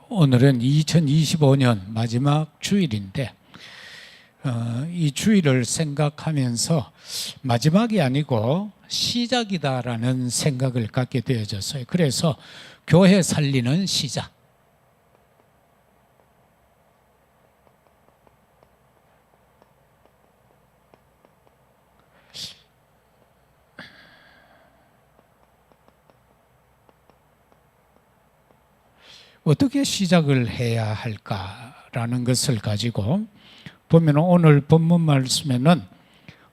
오늘은 2025년 마지막 주일인데 이 주일을 생각하면서 마지막이 아니고 시작이다라는 생각을 갖게 되어졌어요. 그래서 교회 살리는 시작. 어떻게 시작을 해야 할까라는 것을 가지고 보면 오늘 본문 말씀에는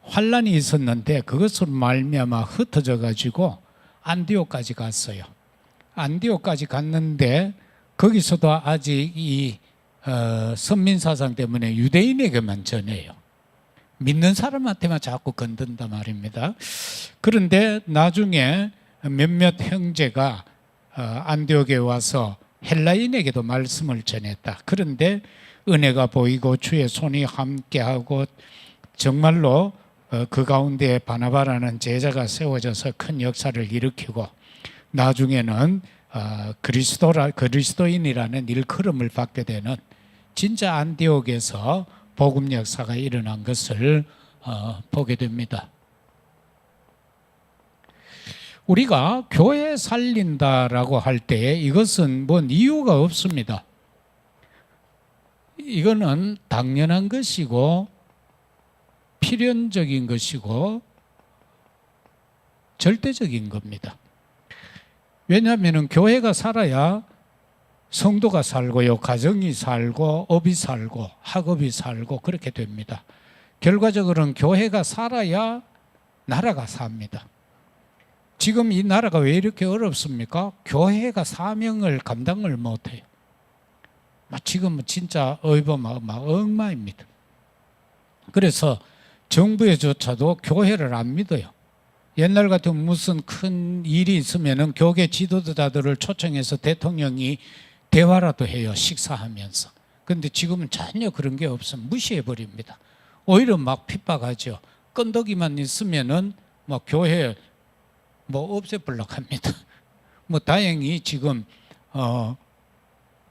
환란이 있었는데 그것으로 말미암아 흩어져 가지고 안디옥까지 갔어요. 안디옥까지 갔는데 거기서도 아직 이 선민사상 때문에 유대인에게만 전해요. 믿는 사람한테만 자꾸 건든단 말입니다. 그런데 나중에 몇몇 형제가 안디옥에 와서 헬라인에게도 말씀을 전했다. 그런데 은혜가 보이고 주의 손이 함께하고 정말로 그 가운데 바나바라는 제자가 세워져서 큰 역사를 일으키고 나중에는 그리스도인이라는 일컬음을 받게 되는 진짜 안디옥에서 복음 역사가 일어난 것을 보게 됩니다. 우리가 교회 살린다라고 할 때 이것은 뭔 이유가 없습니다. 이거는 당연한 것이고 필연적인 것이고 절대적인 겁니다. 왜냐하면 교회가 살아야 성도가 살고요, 가정이 살고 업이 살고 학업이 살고 그렇게 됩니다. 결과적으로는 교회가 살아야 나라가 삽니다. 지금 이 나라가 왜 이렇게 어렵습니까? 교회가 사명을 감당을 못해요. 지금은 진짜 엉망입니다. 그래서 정부에조차도 교회를 안 믿어요. 옛날 같으면 무슨 큰 일이 있으면 교계 지도자들을 초청해서 대통령이 대화라도 해요, 식사하면서. 그런데 지금은 전혀 그런 게 없으면 무시해버립니다. 오히려 막 핍박하죠. 건더기만 있으면은 교회 없애버리려고 합니다. 다행히 지금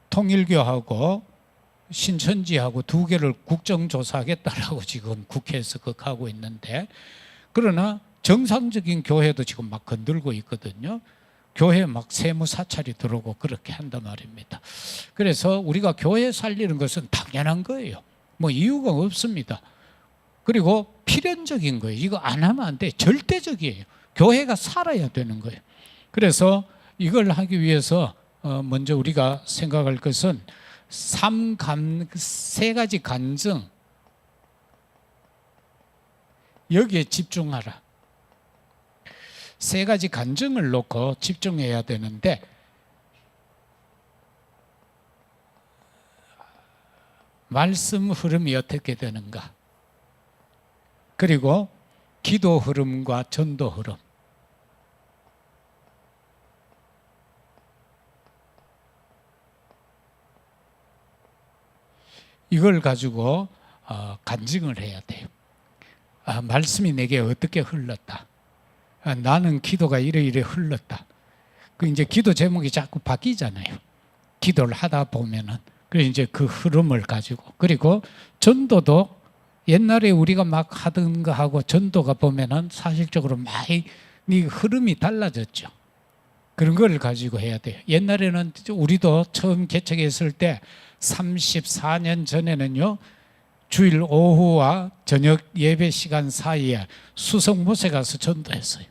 통일교하고 신천지하고 두 개를 국정조사하겠다라고 지금 국회에서 그렇게 하고 있는데, 그러나 정상적인 교회도 지금 막 건들고 있거든요. 교회 막 세무 사찰이 들어오고 그렇게 한단 말입니다. 그래서 우리가 교회 살리는 것은 당연한 거예요. 이유가 없습니다. 그리고 필연적인 거예요. 이거 안 하면 안 돼. 절대적이에요. 교회가 살아야 되는 거예요. 그래서 이걸 하기 위해서 먼저 우리가 생각할 것은 세 가지 간증, 여기에 집중하라. 세 가지 간증을 놓고 집중해야 되는데, 말씀 흐름이 어떻게 되는가, 그리고 기도 흐름과 전도 흐름, 이걸 가지고 간증을 해야 돼요. 말씀이 내게 어떻게 흘렀다. 나는 기도가 이래 흘렀다. 이제 기도 제목이 자꾸 바뀌잖아요. 기도를 하다 보면은. 그래서 이제 그 흐름을 가지고, 그리고 전도도 옛날에 우리가 막 하던 거하고 전도가 보면은 사실적으로 많이 흐름이 달라졌죠. 그런 걸 가지고 해야 돼요. 옛날에는 우리도 처음 개척했을 때 34년 전에는요, 주일 오후와 저녁 예배 시간 사이에 수성못에 가서 전도했어요.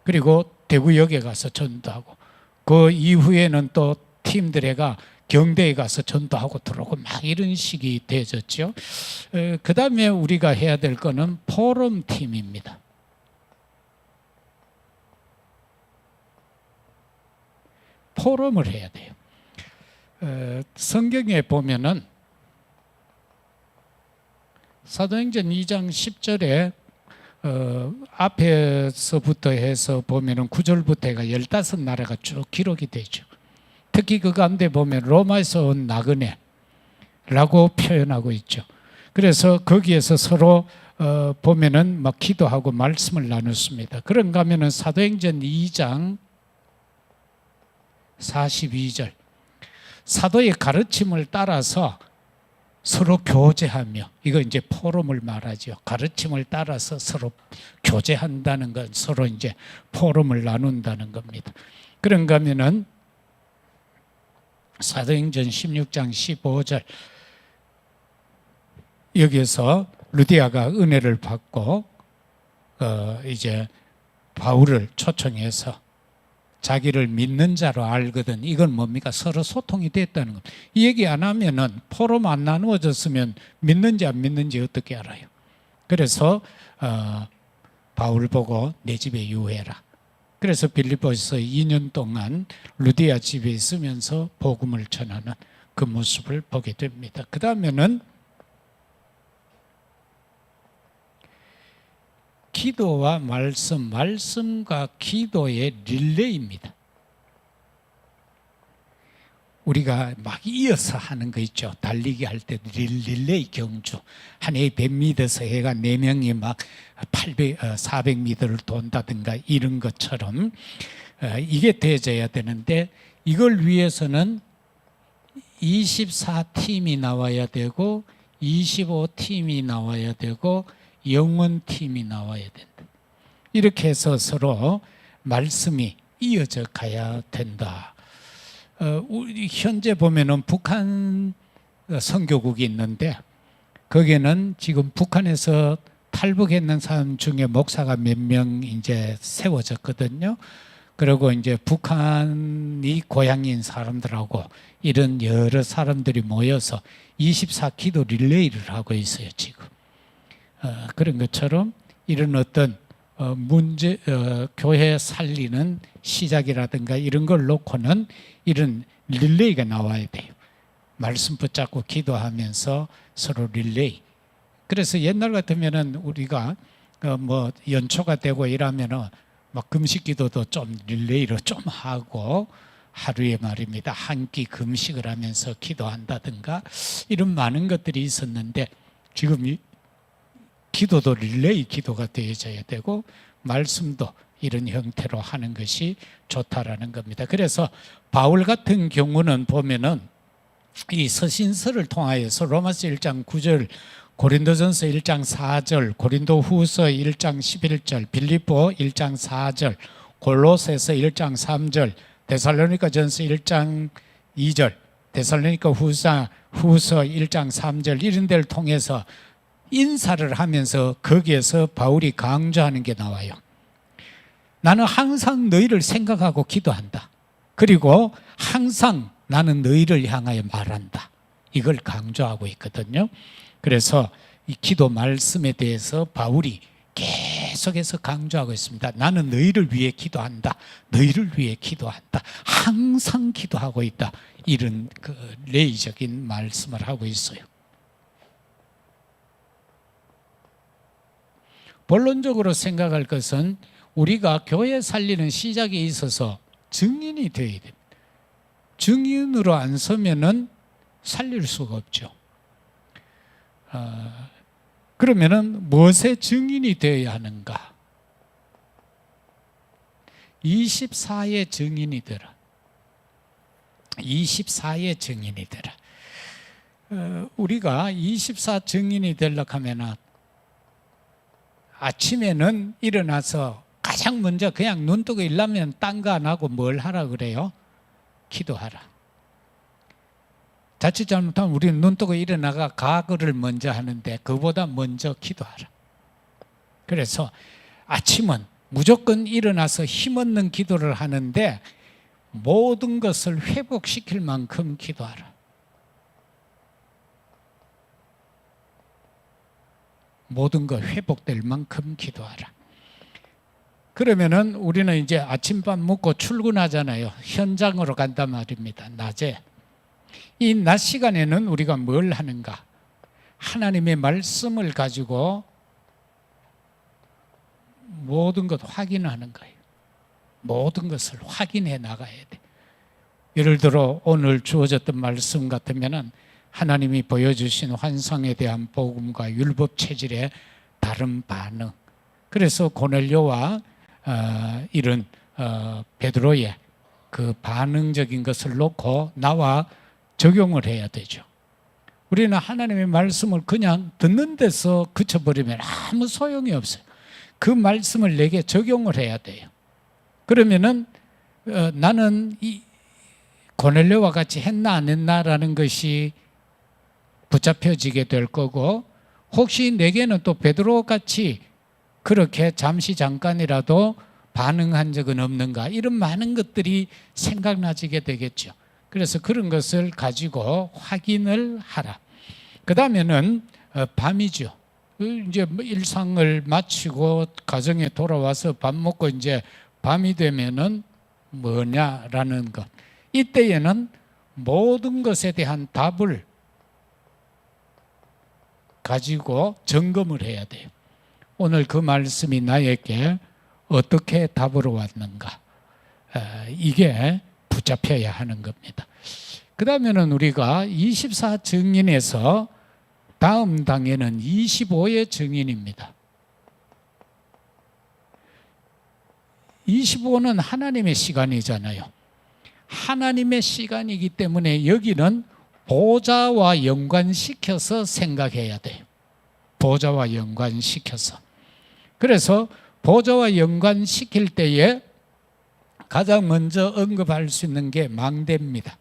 그리고 대구역에 가서 전도하고, 그 이후에는 또 팀들애가 경대에 가서 전도하고 들어오고 막 이런 식이 되어졌죠. 그 다음에 우리가 해야 될 거는 포럼 팀입니다. 포럼을 해야 돼요. 성경에 보면은 사도행전 2장 10절에 앞에서부터 해서 보면은 9절부터 해가 15나라가 쭉 기록이 되죠. 특히 그 가운데 보면 로마에서 온 나그네라고 표현하고 있죠. 그래서 거기에서 서로 보면은 막 기도하고 말씀을 나눴습니다. 그런가 하면은 사도행전 2장 42절, 사도의 가르침을 따라서 서로 교제하며, 이거 이제 포럼을 말하죠. 가르침을 따라서 서로 교제한다는 건 서로 이제 포럼을 나눈다는 겁니다. 그런가 하면은 사도행전 16장 15절, 여기에서 루디아가 은혜를 받고 이제 바울을 초청해서 자기를 믿는 자로 알거든. 이건 뭡니까? 서로 소통이 됐다는 겁니다. 이 얘기 안 하면은, 포럼 안 나누어졌으면 믿는지 안 믿는지 어떻게 알아요? 그래서 바울 보고 내 집에 유해라. 그래서 빌립보에서 2년 동안 루디아 집에 있으면서 복음을 전하는 그 모습을 보게 됩니다. 그 다음에는 기도와 말씀과 기도의 릴레이입니다. 우리가 막 이어서 하는 거 있죠. 달리기 할 때 릴레이 경주. 한 해에 100m에서 해가 4명이 막 400m를 돈다든가 이런 것처럼 이게 되어져야 되는데, 이걸 위해서는 24팀이 나와야 되고 25팀이 나와야 되고 영원팀이 나와야 된다. 이렇게 해서 서로 말씀이 이어져 가야 된다. 우리 현재 보면은 북한 선교국이 있는데, 거기는 지금 북한에서 탈북했는 사람 중에 목사가 몇 명 이제 세워졌거든요. 그리고 이제 북한이 고향인 사람들하고 이런 여러 사람들이 모여서 24기도 릴레이를 하고 있어요, 지금. 그런 것처럼 이런 어떤 문제, 교회 살리는 시작이라든가 이런 걸 놓고는 이런 릴레이가 나와야 돼요. 말씀 붙잡고 기도하면서 서로 릴레이. 그래서 옛날 같으면은 우리가 뭐 연초가 되고 이러면은 막 금식 기도도 좀 릴레이로 좀 하고, 하루에 말입니다, 한 끼 금식을 하면서 기도한다든가 이런 많은 것들이 있었는데, 지금 기도도 릴레이 기도가 되어져야 되고 말씀도 이런 형태로 하는 것이 좋다라는 겁니다. 그래서 바울 같은 경우는 보면은 이 서신서를 통하여서 로마서 1장 9절, 고린도전서 1장 4절, 고린도후서 1장 11절, 빌립보 1장 4절, 골로새서 1장 3절, 데살로니가전서 1장 2절, 데살로니가 후서 1장 3절 이런 데를 통해서 인사를 하면서 거기에서 바울이 강조하는 게 나와요. 나는 항상 너희를 생각하고 기도한다. 그리고 항상 나는 너희를 향하여 말한다. 이걸 강조하고 있거든요. 그래서 이 기도 말씀에 대해서 바울이 계속해서 강조하고 있습니다. 나는 너희를 위해 기도한다. 너희를 위해 기도한다. 항상 기도하고 있다. 이런 그 레이적인 말씀을 하고 있어요. 본론적으로 생각할 것은 우리가 교회 살리는 시작에 있어서 증인이 되어야 됩니다. 증인으로 안 서면은 살릴 수가 없죠. 그러면은 무엇의 증인이 되어야 하는가? 24의 증인이 되라. 24의 증인이 되라. 우리가 24 증인이 되려고 하면 아침에는 일어나서 가장 먼저 그냥 눈 뜨고 일하면 딴 거 안 하고 뭘 하라 그래요? 기도하라. 자칫 잘못하면 우리는 눈 뜨고 일어나가 가거를 먼저 하는데 그보다 먼저 기도하라. 그래서 아침은 무조건 일어나서 힘없는 기도를 하는데 모든 것을 회복시킬 만큼 기도하라. 모든 것 회복될 만큼 기도하라. 그러면은 우리는 이제 아침밥 먹고 출근하잖아요. 현장으로 간단 말입니다. 낮에. 이 낮 시간에는 우리가 뭘 하는가? 하나님의 말씀을 가지고 모든 것 확인하는 거예요. 모든 것을 확인해 나가야 돼. 예를 들어 오늘 주어졌던 말씀 같으면은 하나님이 보여주신 환상에 대한 복음과 율법 체질의 다른 반응. 그래서 고넬료와 이런 베드로의 그 반응적인 것을 놓고 나와 적용을 해야 되죠. 우리는 하나님의 말씀을 그냥 듣는 데서 그쳐버리면 아무 소용이 없어요. 그 말씀을 내게 적용을 해야 돼요. 그러면은 나는 이 고넬료와 같이 했나 안 했나라는 것이 붙잡혀지게 될 거고, 혹시 내게는 또 베드로 같이 그렇게 잠깐이라도 반응한 적은 없는가, 이런 많은 것들이 생각나지게 되겠죠. 그래서 그런 것을 가지고 확인을 하라. 그 다음에는 밤이죠. 이제 일상을 마치고 가정에 돌아와서 밥 먹고 이제 밤이 되면은 뭐냐라는 것. 이때에는 모든 것에 대한 답을 가지고 점검을 해야 돼요. 오늘 그 말씀이 나에게 어떻게 답으로 왔는가, 이게 붙잡혀야 하는 겁니다. 그 다음에는 우리가 24증인에서 다음 단계는 25의 증인입니다. 25는 하나님의 시간이잖아요. 하나님의 시간이기 때문에 여기는 보좌와 연관시켜서 생각해야 돼요. 보좌와 연관시켜서. 그래서 보좌와 연관시킬 때에 가장 먼저 언급할 수 있는 게 망대입니다.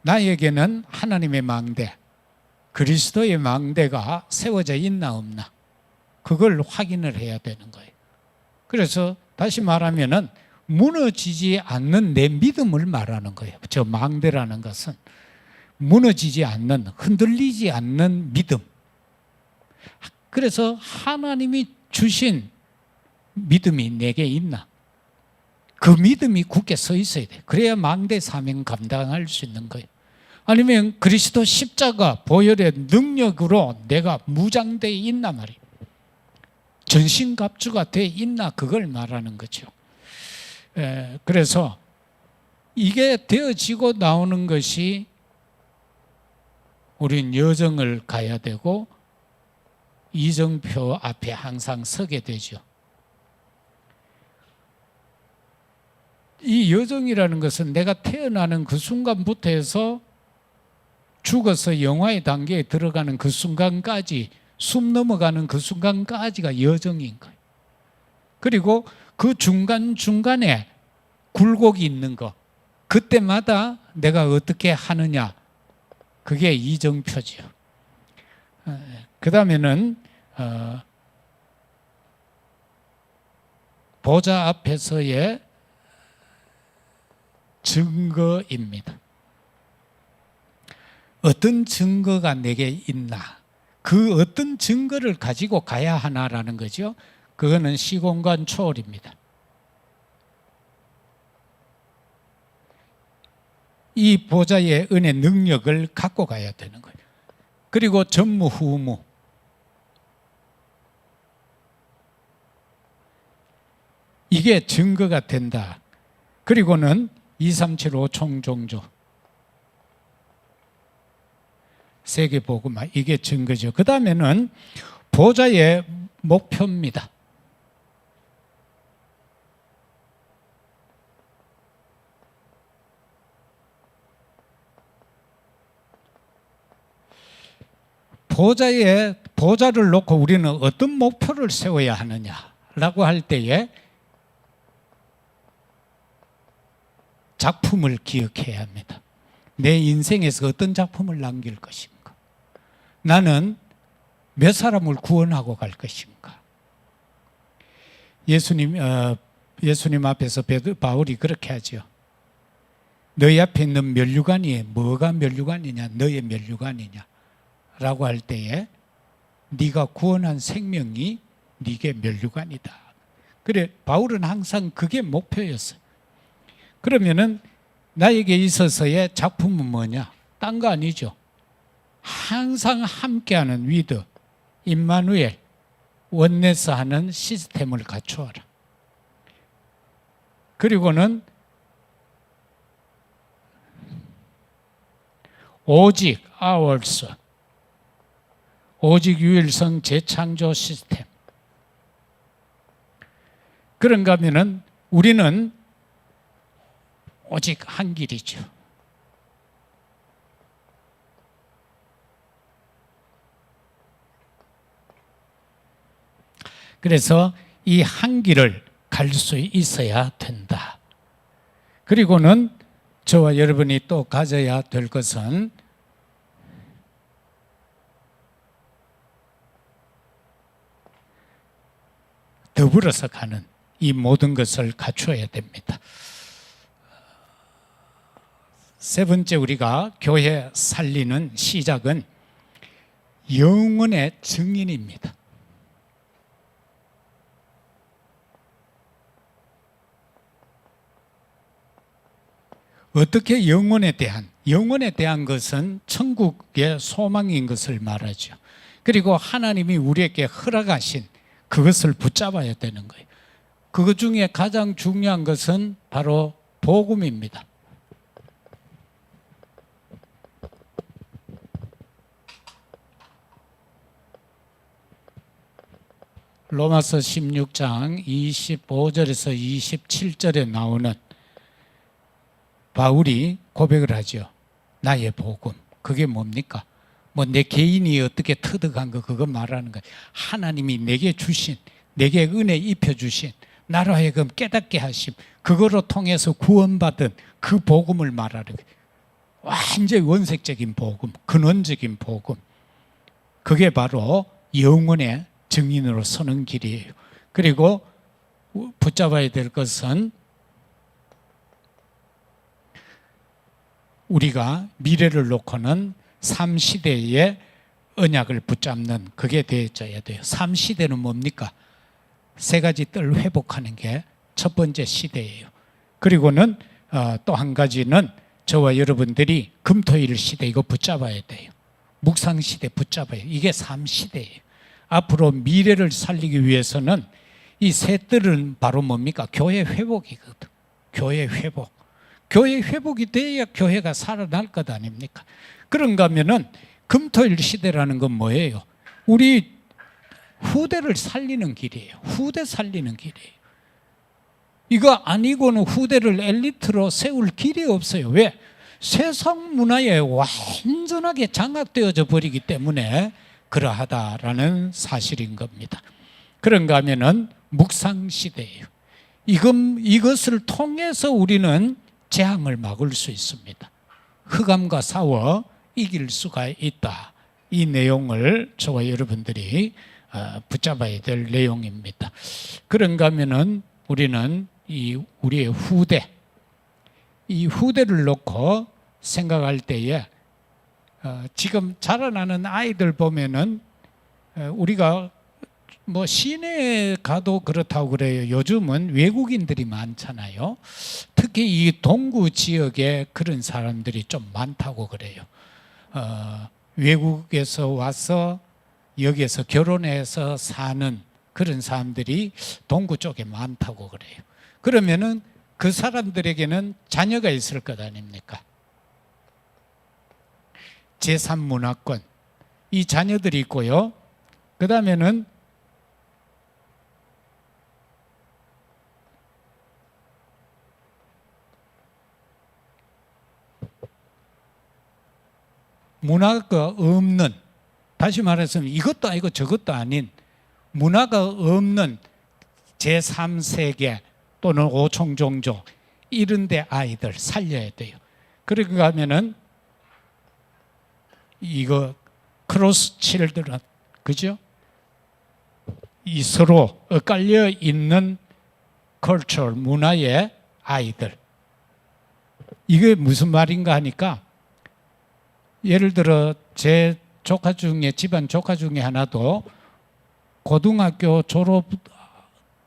나에게는 하나님의 망대, 그리스도의 망대가 세워져 있나 없나, 그걸 확인을 해야 되는 거예요. 그래서 다시 말하면은 무너지지 않는 내 믿음을 말하는 거예요. 저 망대라는 것은 무너지지 않는, 흔들리지 않는 믿음. 그래서 하나님이 주신 믿음이 내게 있나, 그 믿음이 굳게 서 있어야 돼. 그래야 망대 사명 감당할 수 있는 거예요. 아니면 그리스도 십자가 보혈의 능력으로 내가 무장되어 있나 말이에요. 전신갑주가 되어 있나, 그걸 말하는 거죠. 그래서 이게 되어지고 나오는 것이 우린 여정을 가야 되고 이정표 앞에 항상 서게 되죠. 이 여정이라는 것은 내가 태어나는 그 순간부터 해서 죽어서 영화의 단계에 들어가는 그 순간까지, 숨 넘어가는 그 순간까지가 여정인 거예요. 그리고 그 중간중간에 굴곡이 있는 거, 그때마다 내가 어떻게 하느냐, 그게 이정표죠. 그 다음에는 보좌 앞에서의 증거입니다. 어떤 증거가 내게 있나, 그 어떤 증거를 가지고 가야 하나라는 거죠. 그거는 시공간 초월입니다. 이 보좌의 은혜 능력을 갖고 가야 되는 거예요. 그리고 전무후무. 이게 증거가 된다. 그리고는 2375 총종조. 세계복음화, 이게 증거죠. 그 다음에는 보좌의 목표입니다. 보좌를 놓고 우리는 어떤 목표를 세워야 하느냐라고 할 때에 작품을 기억해야 합니다. 내 인생에서 어떤 작품을 남길 것인가? 나는 몇 사람을 구원하고 갈 것인가? 예수님 앞에서 바울이 그렇게 하죠. 너희 앞에 있는 면류관이 뭐가 면류관이냐? 너의 면류관이냐? 라고 할 때에 네가 구원한 생명이 네게 면류관이다. 그래, 바울은 항상 그게 목표였어요. 그러면은 나에게 있어서의 작품은 뭐냐? 딴 거 아니죠. 항상 함께하는 위드, 임마누엘, 원네스 하는 시스템을 갖추어라. 그리고는 오직 ours, 오직 유일성 재창조 시스템. 그런가 하면은 우리는 오직 한 길이죠. 그래서 이 한 길을 갈 수 있어야 된다. 그리고는 저와 여러분이 또 가져야 될 것은 더불어서 가는 이 모든 것을 갖추어야 됩니다. 세 번째, 우리가 교회 살리는 시작은 영혼의 증인입니다. 어떻게 영혼에 대한 것은 천국의 소망인 것을 말하죠. 그리고 하나님이 우리에게 허락하신 그것을 붙잡아야 되는 거예요. 그것 중에 가장 중요한 것은 바로 복음입니다. 로마서 16장 25절에서 27절에 나오는 바울이 고백을 하죠. 나의 복음. 그게 뭡니까? 뭐 내 개인이 어떻게 터득한 거 그거 말하는 거예요. 하나님이 내게 주신, 내게 은혜 입혀주신, 나로 하여금 깨닫게 하심, 그거로 통해서 구원받은 그 복음을 말하는 거예요. 완전히 원색적인 복음, 근원적인 복음. 그게 바로 영혼의 증인으로 서는 길이에요. 그리고 붙잡아야 될 것은 우리가 미래를 놓고는 삶시대의 언약을 붙잡는 그게 되어져야 돼요. 삶시대는 뭡니까? 세 가지 뜰 회복하는 게 첫 번째 시대예요. 그리고는 또 한 가지는 저와 여러분들이 금토일 시대 이거 붙잡아야 돼요. 묵상시대 붙잡아야 돼요. 이게 삶시대예요. 앞으로 미래를 살리기 위해서는 이 세 뜰은 바로 뭡니까? 교회 회복이거든. 교회 회복. 교회 회복이 돼야 교회가 살아날 것 아닙니까? 그런가 하면은 금토일 시대라는 건 뭐예요? 우리 후대를 살리는 길이에요. 후대 살리는 길이에요. 이거 아니고는 후대를 엘리트로 세울 길이 없어요. 왜? 세상 문화에 완전하게 장악되어져 버리기 때문에 그러하다라는 사실인 겁니다. 그런가 하면은 묵상 시대예요. 이것을 통해서 우리는 재앙을 막을 수 있습니다. 흑암과 싸워 이길 수가 있다. 이 내용을 저와 여러분들이 붙잡아야 될 내용입니다. 그런가 하면은 우리는 우리의 후대, 이 후대를 놓고 생각할 때에 지금 자라나는 아이들 보면은 우리가 뭐 시내에 가도 그렇다고 그래요. 요즘은 외국인들이 많잖아요. 특히 이 동구 지역에 그런 사람들이 좀 많다고 그래요. 외국에서 와서 여기에서 결혼해서 사는 그런 사람들이 동구 쪽에 많다고 그래요. 그러면은 그 사람들에게는 자녀가 있을 것 아닙니까? 제3문화권 이 자녀들이 있고요. 그 다음에는 문화가 없는, 다시 말해서 이것도 아니고 저것도 아닌 문화가 없는 제3세계 또는 5총 종족 이런 데 아이들 살려야 돼요. 그러니까 하면은 이거 크로스 칠드런, 그죠? 이 서로 엇갈려 있는 컬처, 문화의 아이들. 이게 무슨 말인가 하니까 예를 들어 제 조카 중에, 집안 조카 중에 하나도 고등학교 졸업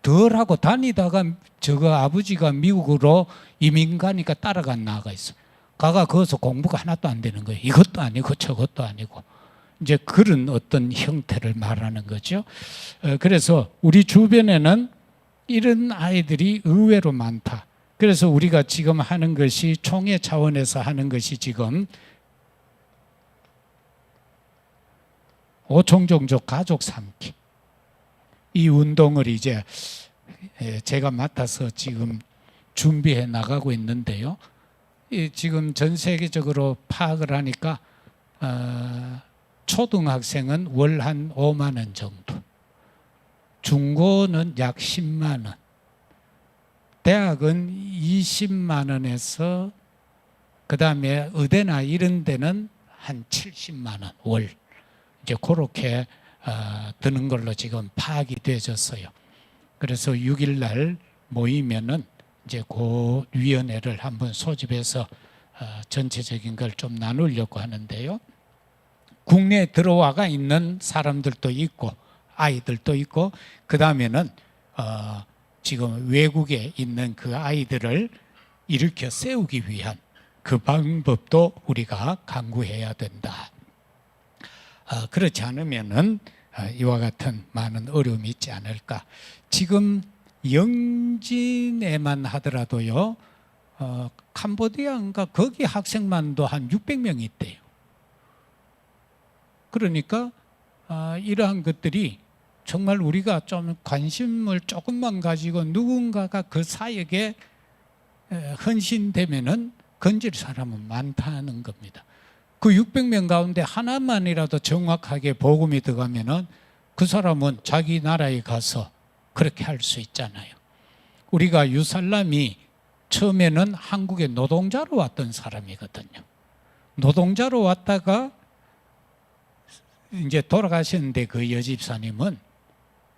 덜 하고 다니다가 저거 아버지가 미국으로 이민 가니까 따라간 나가 있어. 가가 거기서 공부가 하나도 안 되는 거예요. 이것도 아니고 저것도 아니고. 이제 그런 어떤 형태를 말하는 거죠. 그래서 우리 주변에는 이런 아이들이 의외로 많다. 그래서 우리가 지금 하는 것이 총회 차원에서 하는 것이 지금 5총 종족 가족 삼기. 이 운동을 이제 제가 맡아서 지금 준비해 나가고 있는데요. 지금 전 세계적으로 파악을 하니까 초등학생은 월 한 5만 원 정도. 중고는 약 10만 원, 대학은 20만 원에서 그다음에 의대나 이런 데는 한 70만 원 월, 이제 그렇게 드는 걸로 지금 파악이 되졌어요. 그래서 6일 날 모이면은 이제 그 위원회를 한번 소집해서 전체적인 걸 좀 나누려고 하는데요. 국내에 들어와가 있는 사람들도 있고 아이들도 있고, 그 다음에는 지금 외국에 있는 그 아이들을 일으켜 세우기 위한 그 방법도 우리가 강구해야 된다. 그렇지 않으면은 이와 같은 많은 어려움이 있지 않을까. 지금 영진에만 하더라도요, 캄보디아인가 거기 학생만도 한 600명이 있대요. 그러니까 이러한 것들이 정말 우리가 좀 관심을 조금만 가지고 누군가가 그 사역에 헌신되면은 건질 사람은 많다는 겁니다. 그 600명 가운데 하나만이라도 정확하게 복음이 들어가면은 그 사람은 자기 나라에 가서 그렇게 할 수 있잖아요. 우리가 유살람이 처음에는 한국에 노동자로 왔던 사람이거든요. 노동자로 왔다가 이제 돌아가셨는데 그 여집사님은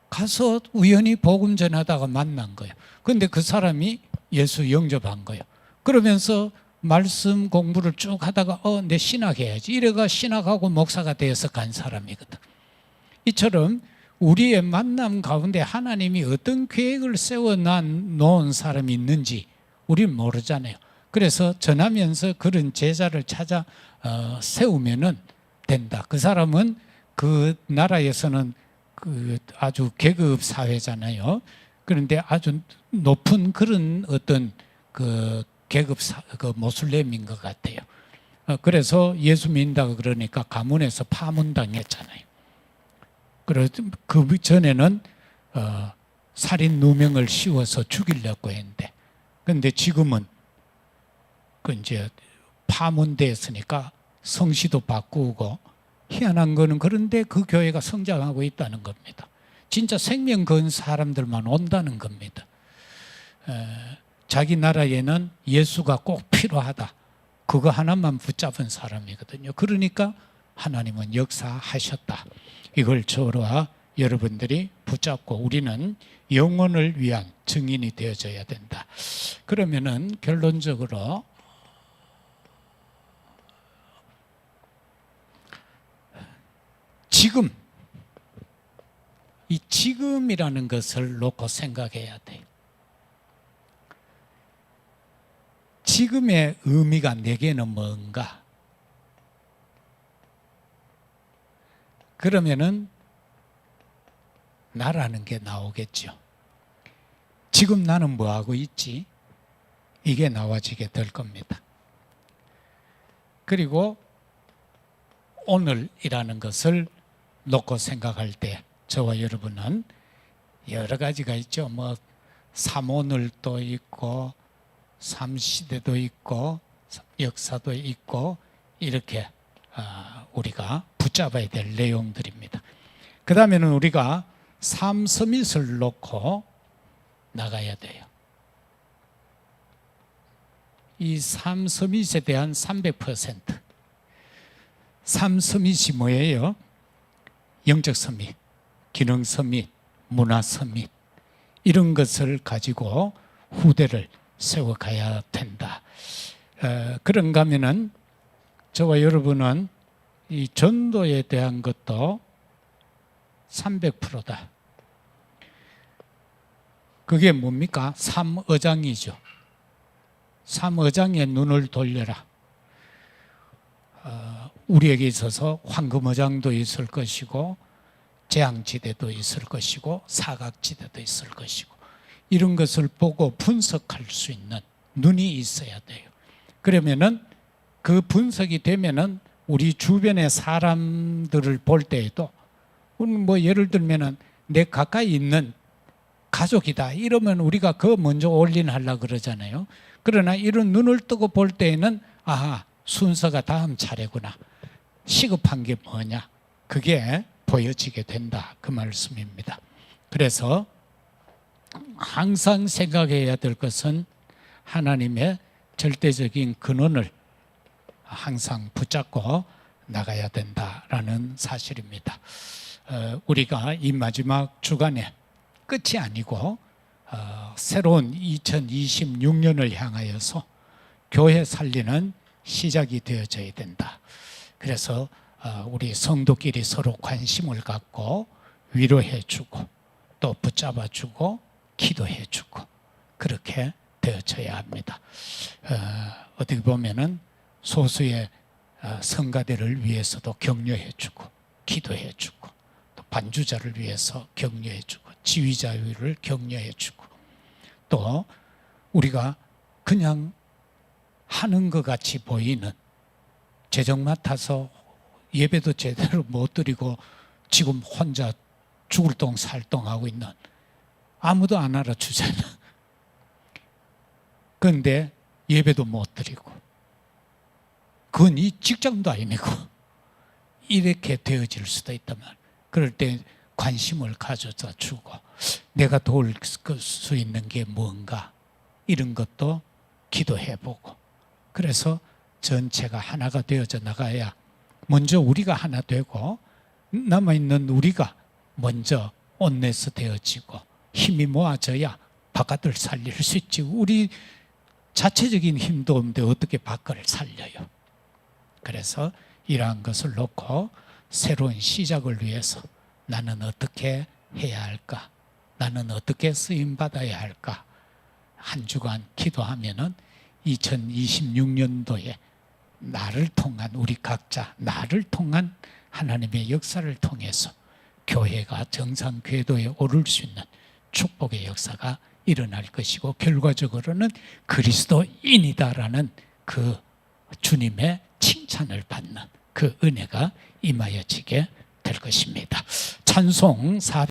가서 우연히 복음 전하다가 만난 거예요. 그런데 그 사람이 예수 영접한 거예요. 그러면서 말씀 공부를 쭉 하다가 내 신학해야지 이래가 신학하고 목사가 되어서 간 사람이거든. 이처럼 우리의 만남 가운데 하나님이 어떤 계획을 세워 놓은 사람이 있는지 우리는 모르잖아요. 그래서 전하면서 그런 제자를 찾아 세우면은 된다. 그 사람은 그 나라에서는 그 아주 계급 사회잖아요. 그런데 아주 높은 그런 어떤 그 계급 그 모슬렘인 것 같아요. 그래서 예수 믿는다고 그러니까 가문에서 파문당했잖아요. 그래서 그 전에는 살인 누명을 씌워서 죽이려고 했는데, 그런데 지금은 그 이제 파문됐으니까 성씨도 바꾸고 희한한 거는 그런데 그 교회가 성장하고 있다는 겁니다. 진짜 생명 건 사람들만 온다는 겁니다. 자기 나라에는 예수가 꼭 필요하다. 그거 하나만 붙잡은 사람이거든요. 그러니까 하나님은 역사하셨다. 이걸 저와 여러분들이 붙잡고 우리는 영혼을 위한 증인이 되어져야 된다. 그러면은 결론적으로 지금, 이 지금이라는 것을 놓고 생각해야 돼요. 지금의 의미가 내게는 뭔가? 그러면은 나라는 게 나오겠죠. 지금 나는 뭐 하고 있지? 이게 나와지게 될 겁니다. 그리고 오늘이라는 것을 놓고 생각할 때 저와 여러분은 여러 가지가 있죠. 뭐 삼오늘도 있고 삼시대도 있고 역사도 있고 이렇게 우리가 붙잡아야 될 내용들입니다. 그 다음에는 우리가 삼서밋을 놓고 나가야 돼요. 이 삼서밋에 대한 300%. 삼서밋이 뭐예요? 영적 서밋, 기능 서밋, 문화 서밋, 이런 것을 가지고 후대를 세워가야 된다. 그런가 하면은 저와 여러분은 이 전도에 대한 것도 300%다. 그게 뭡니까? 삼어장이죠. 삼어장의 눈을 돌려라. 우리에게 있어서 황금어장도 있을 것이고 재앙지대도 있을 것이고 사각지대도 있을 것이고 이런 것을 보고 분석할 수 있는 눈이 있어야 돼요. 그러면은 그 분석이 되면은 우리 주변의 사람들을 볼 때에도 뭐 예를 들면은 내 가까이 있는 가족이다 이러면 우리가 그 먼저 올인하려고 그러잖아요. 그러나 이런 눈을 뜨고 볼 때에는 아하, 순서가 다음 차례구나. 시급한 게 뭐냐? 그게 보여지게 된다. 그 말씀입니다. 그래서 항상 생각해야 될 것은 하나님의 절대적인 근원을 항상 붙잡고 나가야 된다라는 사실입니다. 우리가 이 마지막 주간에 끝이 아니고 새로운 2026년을 향하여서 교회 살리는 시작이 되어져야 된다. 그래서 우리 성도끼리 서로 관심을 갖고 위로해주고 또 붙잡아주고 기도해주고 그렇게 되어져야 합니다. 어떻게 보면은 소수의 성가대를 위해서도 격려해주고 기도해주고 또 반주자를 위해서 격려해주고 지휘자를 격려해주고 또 우리가 그냥 하는 것 같이 보이는 재정 맡아서 예배도 제대로 못 드리고 지금 혼자 죽을 똥 살 똥 하고 있는 아무도 안 알아주잖아. 그런데 예배도 못 드리고 그건 이 직장도 아니고 이렇게 되어질 수도 있다면 그럴 때 관심을 가져다 주고 내가 도울 수 있는 게 뭔가 이런 것도 기도해보고 그래서 전체가 하나가 되어져 나가야 먼저 우리가 하나 되고 남아있는 우리가 먼저 온내서 되어지고 힘이 모아져야 바깥을 살릴 수 있지. 우리 자체적인 힘도 없는데 어떻게 바깥을 살려요. 그래서 이러한 것을 놓고 새로운 시작을 위해서 나는 어떻게 해야 할까? 나는 어떻게 쓰임받아야 할까? 한 주간 기도하면은 2026년도에 나를 통한 우리 각자 나를 통한 하나님의 역사를 통해서 교회가 정상 궤도에 오를 수 있는 축복의 역사가 일어날 것이고 결과적으로는 그리스도인이다라는 그 주님의 칭찬을 받는 그 은혜가 임하여지게 될 것입니다. 찬송 4